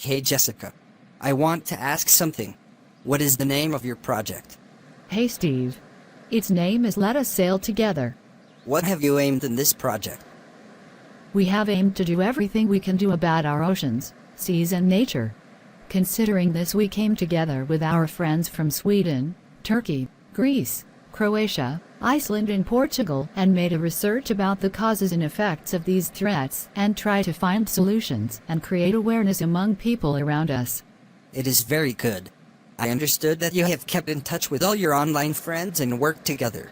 Hey Jessica. I want to ask something. What is the name of your project? Hey Steve. Its name is Let Us Sail Together. What have you aimed in this project? We have aimed to do everything we can do about our oceans, seas and nature. Considering this, we came together with our friends from Sweden, Turkey, Greece, Croatia, Iceland and Portugal and made a research about the causes and effects of these threats and try to find solutions and create awareness among people around us. It is very good. I understood that you have kept in touch with all your online friends and worked together.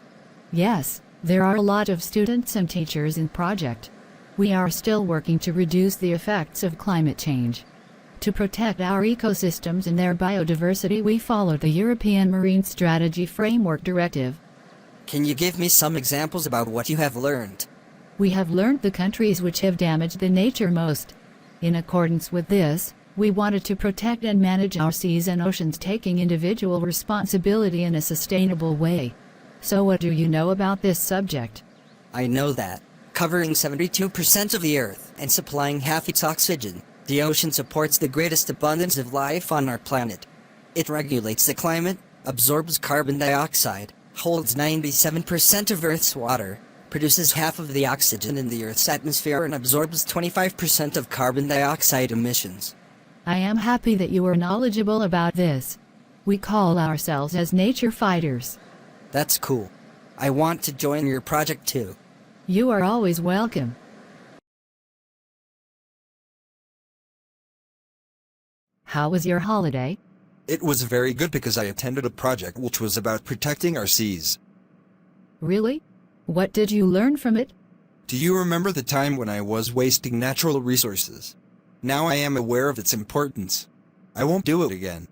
Yes, there are a lot of students and teachers in project. We are still working to reduce the effects of climate change. To protect our ecosystems and their biodiversity, we follow the European Marine Strategy Framework Directive. Can you give me some examples about what you have learned? We have learned the countries which have damaged the nature most. In accordance with this, we wanted to protect and manage our seas and oceans, taking individual responsibility in a sustainable way. So what do you know about this subject? I know that, covering 72% of the Earth and supplying half its oxygen, the ocean supports the greatest abundance of life on our planet. It regulates the climate, absorbs carbon dioxide, holds 97% of Earth's water, produces half of the oxygen in the Earth's atmosphere and absorbs 25% of carbon dioxide emissions. I am happy that you are knowledgeable about this. We call ourselves as nature fighters. That's cool. I want to join your project too. You are always welcome. How was your holiday? It was very good because I attended a project which was about protecting our seas. Really? What did you learn from it? Do you remember the time when I was wasting natural resources? Now I am aware of its importance. I won't do it again.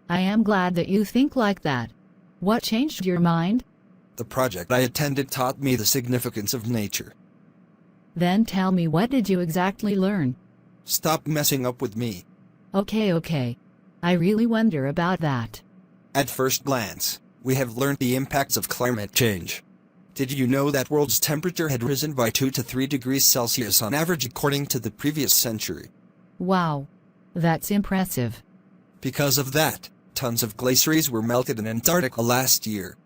I am glad that you think like that. What changed your mind? The project I attended taught me the significance of nature. Then tell me, what did you exactly learn? Stop messing up with me. Okay. I really wonder about that. At first glance, we have learned the impacts of climate change. Did you know that world's temperature had risen by 2 to 3 degrees Celsius on average according to the previous century? Wow. That's impressive. Because of that, tons of glaciers were melted in Antarctica last year.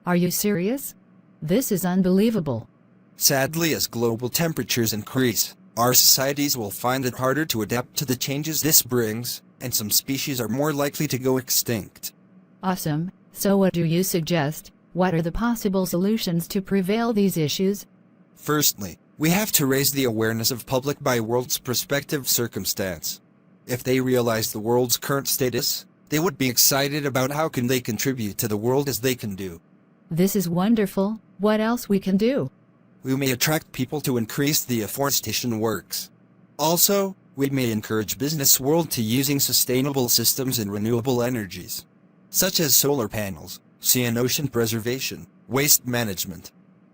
Are you serious? This is unbelievable. Sadly, as global temperatures increase, our societies will find it harder to adapt to the changes this brings, and some species are more likely to go extinct. Awesome. So what do you suggest? What are the possible solutions to prevail these issues? Firstly, we have to raise the awareness of public by world's prospective circumstance. If they realize the world's current status, they would be excited about how can they contribute to the world as they can do. This is wonderful. What else we can do? We may attract people to increase the afforestation works. Also, we may encourage business world to using sustainable systems and renewable energies, such as solar panels, sea and ocean preservation, waste management.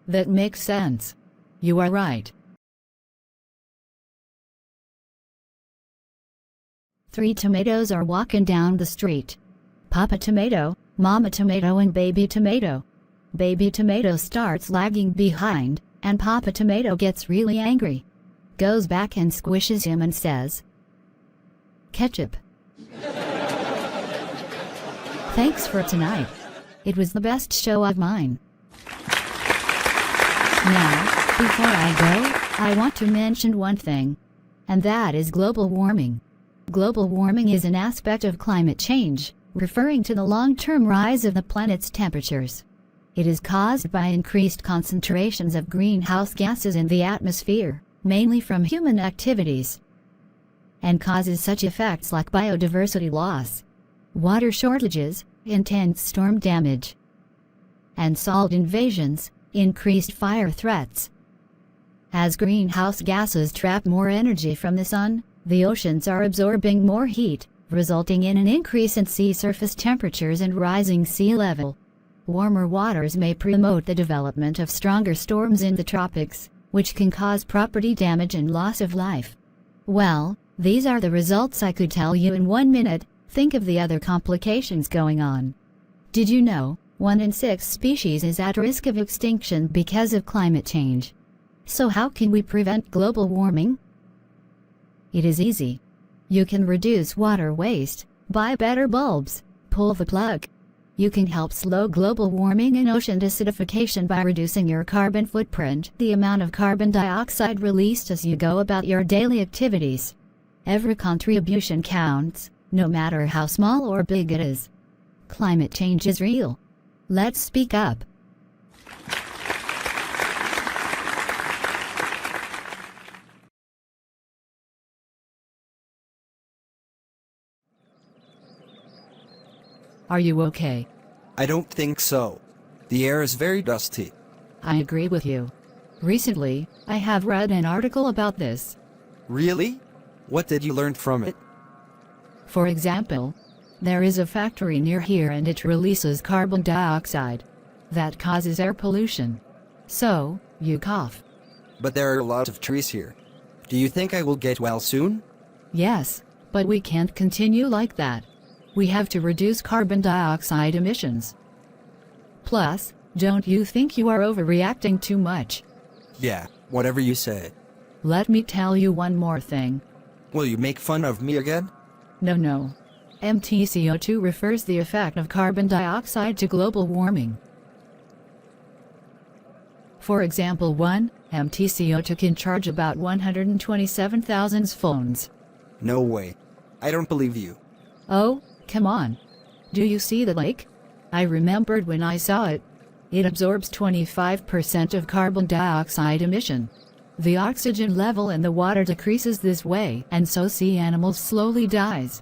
That makes sense. You are right. 3 tomatoes are walking down the street. Papa Tomato, Mama Tomato and Baby Tomato. Baby Tomato starts lagging behind, and Papa Tomato gets really angry. Goes back and squishes him and says, "Ketchup." Thanks for tonight. It was the best show of mine. Now, before I go, I want to mention one thing, and that is global warming. Global warming is an aspect of climate change, referring to the long-term rise of the planet's temperatures. It is caused by increased concentrations of greenhouse gases in the atmosphere, mainly from human activities, and causes such effects like biodiversity loss, water shortages, intense storm damage, and salt invasions, increased fire threats. As greenhouse gases trap more energy from the sun, the oceans are absorbing more heat, resulting in an increase in sea surface temperatures and rising sea level. Warmer waters may promote the development of stronger storms in the tropics, which can cause property damage and loss of life. Well, these are the results I could tell you in 1 minute. Think of the other complications going on. Did you know, 1 in 6 species is at risk of extinction because of climate change? So how can we prevent global warming? It is easy. You can reduce water waste, buy better bulbs, pull the plug. You can help slow global warming and ocean acidification by reducing your carbon footprint, the amount of carbon dioxide released as you go about your daily activities. Every contribution counts, no matter how small or big it is. Climate change is real. Let's speak up. Are you okay? I don't think so. The air is very dusty. I agree with you. Recently, I have read an article about this. Really? What did you learn from it? For example, there is a factory near here and it releases carbon dioxide. That causes air pollution. So, you cough. But there are lots of trees here. Do you think I will get well soon? Yes, but we can't continue like that. We have to reduce carbon dioxide emissions. Plus, don't you think you are overreacting too much? Yeah, whatever you say. Let me tell you one more thing. Will you make fun of me again? No. MTCO2 refers the effect of carbon dioxide to global warming. For example, 1 MTCO2 can charge about 127,000 phones. No way. I don't believe you. Oh, come on. Do you see the lake? I remembered when I saw it. It absorbs 25% of carbon dioxide emission. The oxygen level in the water decreases this way, and so sea animals slowly dies.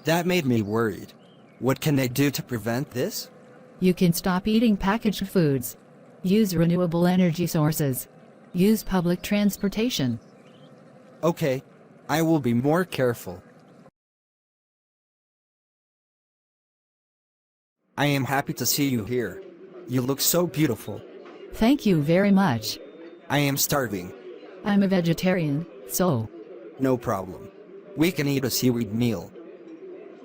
That made me worried. What can I do to prevent this? You can stop eating packaged foods. Use renewable energy sources. Use public transportation. Okay, I will be more careful. I am happy to see you here. You look so beautiful. Thank you very much. I am starving. I'm a vegetarian, so. No problem. We can eat a seaweed meal.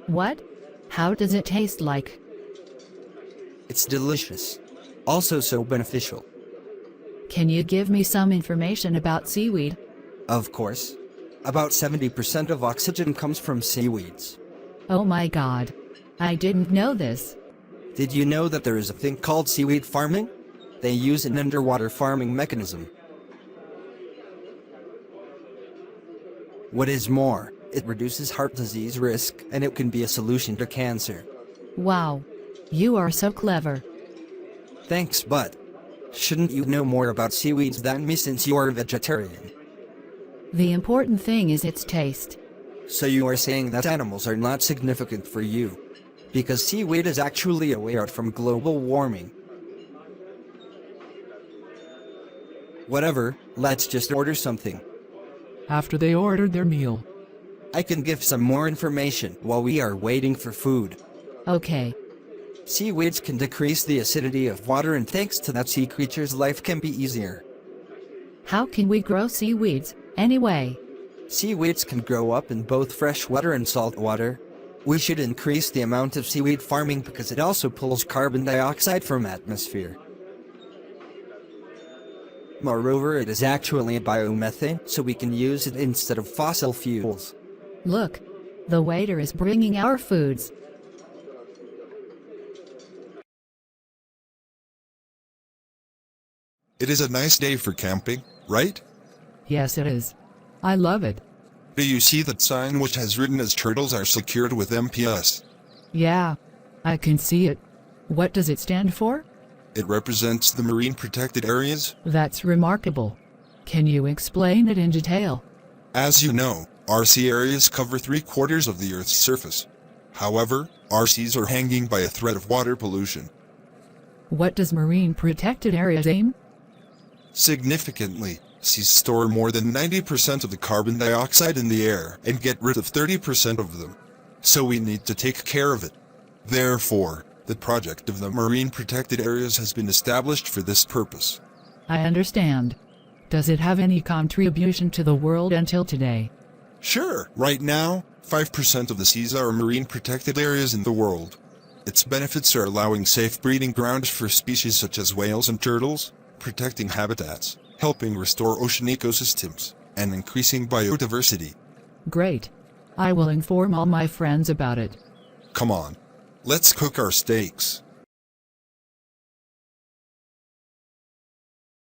What? How does it taste like? It's delicious. Also so beneficial. Can you give me some information about seaweed? Of course. About 70% of oxygen comes from seaweeds. Oh my god. I didn't know this. Did you know that there is a thing called seaweed farming? They use an underwater farming mechanism. What is more, it reduces heart disease risk and it can be a solution to cancer. Wow. You are so clever. Thanks, but shouldn't you know more about seaweeds than me since you are a vegetarian? The important thing is its taste. So you are saying that animals are not significant for you? Because seaweed is actually a way out from global warming. Whatever, let's just order something. After they ordered their meal, I can give some more information while we are waiting for food. Okay. Seaweeds can decrease the acidity of water, and thanks to that, sea creatures' life can be easier. How can we grow seaweeds, anyway? Seaweeds can grow up in both freshwater and saltwater. We should increase the amount of seaweed farming because it also pulls carbon dioxide from atmosphere. Moreover, it is actually a biomethane, so we can use it instead of fossil fuels. Look. The waiter is bringing our foods. It is a nice day for camping, right? yes it is. I love it. Do you see that sign which has written as turtles are secured with MPS? Yeah. I can see it. What does it stand for? It represents the marine protected areas. That's remarkable. Can you explain it in detail? As you know, RC areas cover 3/4 of the Earth's surface. However, RCs are hanging by a thread of water pollution. What does marine protected areas aim? Significantly, seas store more than 90% of the carbon dioxide in the air and get rid of 30% of them. So we need to take care of it. Therefore, the project of the marine protected areas has been established for this purpose. I understand. Does it have any contribution to the world until today? Sure, right now, 5% of the seas are marine protected areas in the world. Its benefits are allowing safe breeding grounds for species such as whales and turtles, protecting habitats, helping restore ocean ecosystems, and increasing biodiversity. Great. I will inform all my friends about it. Come on. Let's cook our steaks.